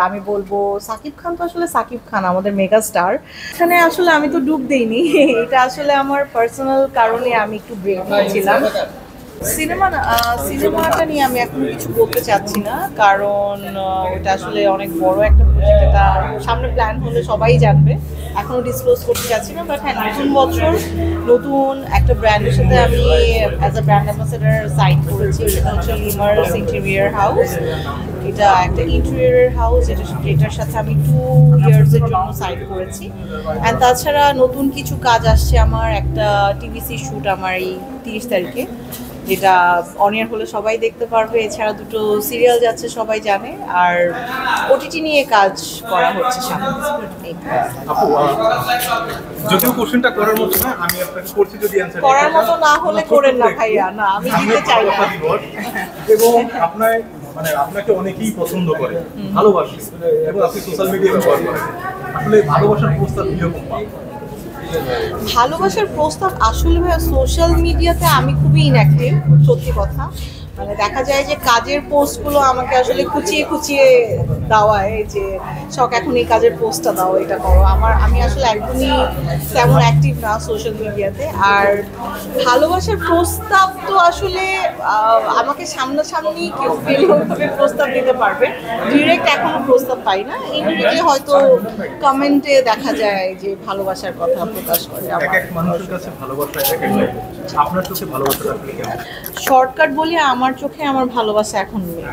আমি বলবো সাকিব খান তো আসলে সাকিব খান আমাদের মেগা স্টার। এখানে আসলে আমি তো ডুব দেইনি, এটা আসলে আমার পার্সোনাল কারণে আমি একটু ব্রেক নিয়েছিলাম। সিনেমাটা নিয়ে আমি এখন কিছু বলতে চাচ্ছি না, কারণ ওটা আসলে অনেক বড় একটা প্রজেক্ট, এটা সামনে প্ল্যান হলে সবাই জানবে, এখনো ডিসক্লোজ করতে চাচ্ছি না। বাট হ্যাঁ, নতুন বছর নতুন একটা ব্র্যান্ডের সাথে আমি as a brand ambassador sign করেছি, সেটা হচ্ছে লিমার্স ইন্টেরিয়র হাউস। এটা একটা ইন্টেরিয়র হাউস, এটার সাথে আমি 2 ইয়ার্সের জন্য সাইন করেছি। অ্যান্ড তাছাড়া নতুন কিছু কাজ আসছে আমার, একটা টিভিসি শ্যুট আমার এই 30 তারিখে, যেটা অনিয়ার হলে সবাই দেখতে পারবে। এছাড়া 2টো সিরিয়াল যাচ্ছে সবাই জানে, আর ওটিটি নিয়ে কাজ করা হচ্ছে সামনে। আপু, যদিও কোশ্চেনটা করার মতো না, আমি আপনাকে করছি, যদি অ্যানসার করার মতো না হলে করেন না ভাইয়া, না আমি দিতে চাই না। এবং আপনাকে অনেকেই পছন্দ করে, ভালোবাসে, এবং আপনি সোশ্যাল মিডিয়া ব্যবহার করেন, আসলে ভালোবাসার প্রস্তাব কিরকম পান? ভালোবাসার প্রস্তাব আসলে ভাইয়া সোশ্যাল মিডিয়াতে আমি খুবই ইনঅ্যাক্টিভ, সত্যি কথা। দেখা যায় যে কাজের পোস্টগুলো আমাকে আসলে খুঁচিয়ে খুঁচিয়ে দেওয়ায় যে শখ এখন এই কাজের পোস্টটা দাও, এটা করো। আমি আসলে একদমই তেমন অ্যাক্টিভ না সোশ্যাল মিডিয়াতে। আর ভালোবাসার প্রস্তাব তো আসলে আমাকে সামনাসামনি কেউ পেলে প্রস্তাব দিতে পারবে, ডিরেক্ট এখনো প্রস্তাব পাই না। ইনডিরেক্টলি হয়তো কমেন্টে দেখা যায় যে ভালোবাসার কথা প্রকাশ করে। মানুষের কাছে ভালোবাসা আপনার চোখে ভালোবাসাটা কেমন? শর্টকাট বলি, আমার চোখে আমার ভালোবাসা এখন নেই,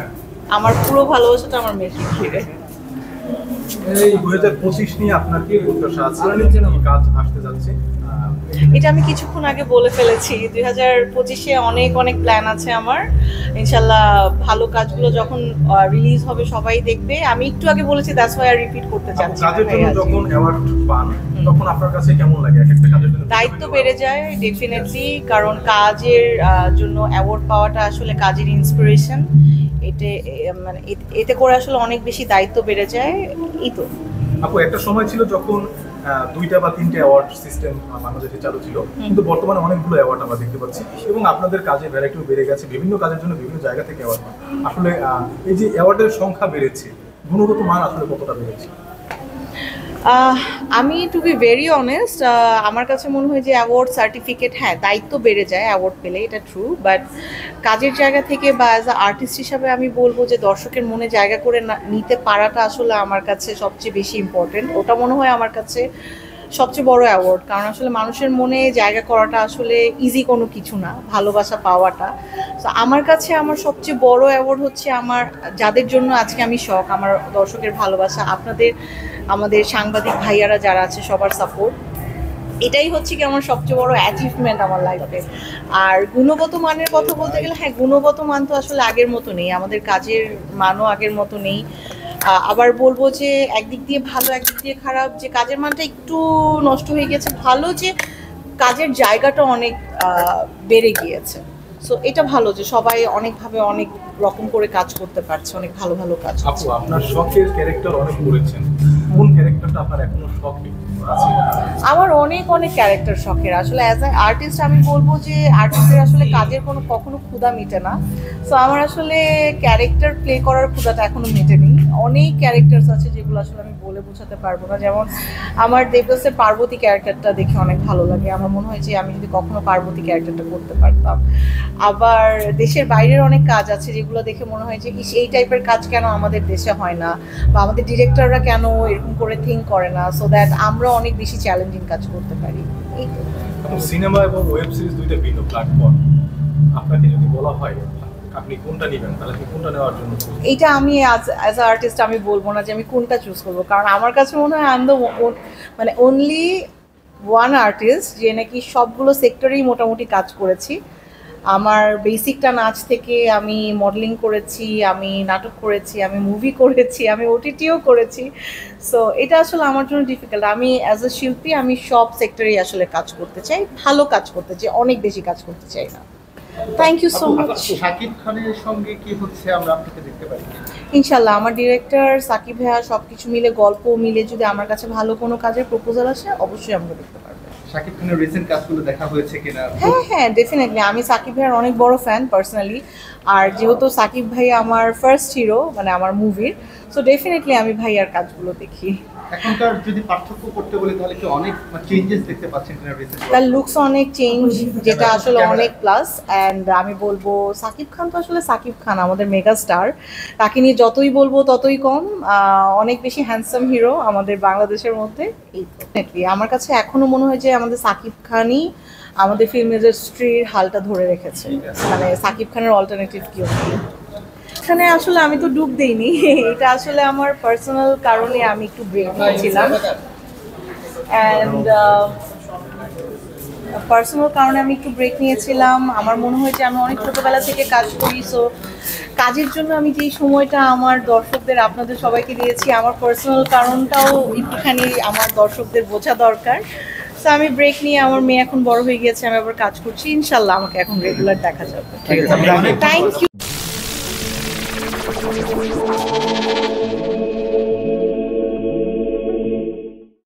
আমার পুরো ভালোবাসাটা আমার মেয়েকে ঘিরে। এই 2025 নিয়ে আপনার কি প্রত্যাশা আছে? কাজ আসতে যাচ্ছে, এটা আমি কিছুক্ষণ আগে বলে ফেলেছি। 2025-এ অনেক অনেক প্ল্যান আছে আমার, ইনশাল্লাহ ভালো কাজগুলো যখন রিলিজ হবে সবাই দেখবে। আমি একটু আগে বলেছি, দ্যাটস ওয়াই রিপিট করতে চাচ্ছি। কাজের জন্য যখন অ্যাওয়ার্ড পান তখন আপনার কাছে কেমন লাগে? একটা কাজের জন্য দায়িত্ব বেড়ে যায় ডেফিনেটলি, কারণ কাজের জন্য অ্যাওয়ার্ড পাওয়াটা আসলে কাজের ইন্সপিরেশন। এতে করে আসলে অনেক বেশি দায়িত্ব বেড়ে যায়। এই তো আপু, একটা সময় ছিল যখন 2টা বা 3টে অ্যাওয়ার্ড সিস্টেম বাংলাদেশে চালু ছিল, কিন্তু বর্তমানে অনেকগুলো অ্যাওয়ার্ড আমরা দেখতে পাচ্ছি, এবং আপনাদের কাজের ভ্যারাইটিও বেড়ে গেছে, বিভিন্ন কাজের জন্য বিভিন্ন জায়গা থেকে অ্যাওয়ার্ড পান। আসলে এই যে অ্যাওয়ার্ডের সংখ্যা বেড়েছে, গুণগত মান আসলে কতটা বেড়েছে? আমি টু বি ভেরি অনেস্ট, আমার কাছে মনে হয় যে অ্যাওয়ার্ড সার্টিফিকেট, হ্যাঁ দায়িত্ব বেড়ে যায় অ্যাওয়ার্ড পেলে, এটা ট্রু। বাট কাজের জায়গা থেকে বা অ্যাজ আ আর্টিস্ট হিসাবে আমি বলবো যে দর্শকের মনে জায়গা করে নিতে পারাটা আসলে আমার কাছে সবচেয়ে বেশি ইম্পর্টেন্ট। ওটা মনে হয় আমার কাছে সবচেয়ে বড় অ্যাওয়ার্ড, কারণ আসলে মানুষের মনে জায়গা করাটা আসলে ইজি কোনো কিছু না, ভালোবাসা পাওয়াটা। তো আমার কাছে আমার সবচেয়ে বড় অ্যাওয়ার্ড হচ্ছে আমার, যাদের জন্য আজকে আমি শখ, আমার দর্শকের ভালোবাসা, আপনাদের, আমাদের সাংবাদিক ভাইয়ারা যারা আছে সবার সাপোর্ট, এটাই হচ্ছে কি আমার সবচেয়ে বড় অ্যাচিভমেন্ট আমার লাইফে। আর গুণগত মানের কথা বলতে গেলে, হ্যাঁ গুণগত মান তো আসলে আগের মতো নেই, আমাদের কাজের মানও আগের মতো নেই। আবার বলবো যে একদিক দিয়ে ভালো, একদিক দিয়ে খারাপ, যে কাজের মানটা একটু নষ্ট হয়ে গেছে, ভালো যে কাজের জায়গাটা অনেক বেড়ে গিয়েছে। সো এটা ভালো যে সবাই অনেকভাবে অনেক রকম করে কাজ করতে পারছে, অনেক ভালো ভালো কাজ। আপু, আপনার শখের ক্যারেক্টার অনেক করেছেন, কোন ক্যারেক্টারটা আপনার এখনো শখ আছে? আমার অনেক অনেক ক্যারেক্টার শখের। আসলে অ্যাজ এ আর্টিস্ট আমি বলবো যে আর্টিস্টের আসলে কাজের কখনো ক্ষুধা মিটে না। সো আমার আসলে ক্যারেক্টার প্লে করার ক্ষুধাটা এখনো মেটেনি। অনেক ক্যারেক্টার্স আছে যেগুলো আসলে আমি বলে বোঝাতে পারবো না। যেমন আমার দেবদাসের পার্বতী ক্যারেক্টারটা দেখে অনেক ভালো লাগে, আমার মনে হয় যে আমি যদি কখনো পার্বতী ক্যারেক্টারটা করতে পারতাম। আবার দেশের বাইরের অনেক কাজ আছে যেগুলো দেখে মনে হয় যে এই টাইপের কাজ কেন আমাদের দেশে হয় না, বা আমাদের ডিরেক্টররা কেন এরকম করে থিঙ্ক করে না, সো দ্যাট আমরা অনেক বেশি চ্যালেঞ্জিং কাজ করতে পারি। এই তো। সিনেমা এবং ওয়েব সিরিজ দুইটা ভিন্ন প্ল্যাটফর্ম, আপনাকে যদি বলা হয় আপনি কোনটা নেবেন, তাহলে আপনি কোনটা নেওয়ার জন্য? এটা আমি অ্যাজ আ আর্টিস্ট আমি বলবো না যে আমি কোনটা চুজ করবো, কারণ আমার কাছে মনে হয় I am the only one artist যে নাকি সবগুলো সেক্টরেই মোটামুটি কাজ করেছি। আমার বেসিকটা নাচ থেকে আমি মডেলিং করেছি, আমি নাটক করেছি, আমি মুভি করেছি, আমি ওটিটিও করেছি। সো এটা আসলে আমার জন্য ডিফিকাল্ট। আমি অ্যাজ এ শিল্পী আমি সব সেক্টরেই আসলে কাজ করতে চাই, ভালো কাজ করতে চাই, অনেক বেশি কাজ করতে চাই না। Thank you so much. Shakib খানের সঙ্গে কি হচ্ছে আমরা আপনাকে দেখতে পাই? ইনশাল্লাহ আমার ডিরেক্টর সাকিব ভাইয়া সব কিছু মিলে, গল্প মিলে যদি আমার কাছে ভালো কোনো কাজের প্রপোজাল আসে, অবশ্যই আমরা দেখতে পারবো। শাকিব খানের রিসেন্ট কাজগুলো দেখা হয়েছে কিনা? হ্যাঁ হ্যাঁ, ডেফিনেটলি আমি সাকিব ভাইয়ের অনেক বড় ফ্যান পার্সোনালি। আর যেহেতু সাকিব ভাই আমার ফার্স্ট হিরো মানে আমার মুভির, সো ডেফিনেটলি আমি ভাইয়ার কাজগুলো দেখি। এখনকার যদি পার্থক্য করতে বলি তাহলে কি অনেক চেঞ্জেস দেখতে পাচ্ছেন কিনা রিসেন্ট? তার লুকস অনেক চেঞ্জ, যেটা আসলে অনেক প্লাস। অ্যান্ড আমি বলবো সাকিব খান তো আসলে সাকিব খান, আমাদের মেগা স্টার। তাকে নিয়ে যতই বলবো ততই কম। অনেক বেশি হ্যান্ডসাম হিরো আমাদের বাংলাদেশের মধ্যে। ডেফিনেটলি আমার কাছে এখনো মনে হয় যে আমাদের সাকিব খানই আমাদের ফিল্ম ইন্ডাস্ট্রির হালটা ধরে রেখেছে। মানে সাকিব খানের অল্টারনেটিভ কেউ নেই এখানে। আসলে আমি তো ডুব দেইনি, এটা আসলে আমার পার্সোনাল কারণে আমি একটু ব্রেক নিয়েছিলাম। অ্যান্ড পার্সোনাল কারণে আমি একটু ব্রেক নিয়েছিলাম। আমার মনে হয় যে আমি অনেক ছোটোবেলা থেকে কাজ করি, সো কাজের জন্য আমি যেই সময়টা আমার দর্শকদের আপনাদের সবাইকে দিয়েছি, আমার পার্সোনাল কারণটাও একটুখানি আমার দর্শকদের বোঝা দরকার। সো আমি ব্রেক নিয়ে, আমার মেয়ে এখন বড় হয়ে গিয়েছে, আমি আবার কাজ করছি, ইনশাল্লাহ আমাকে এখন রেগুলার দেখা যাবে। Thank you.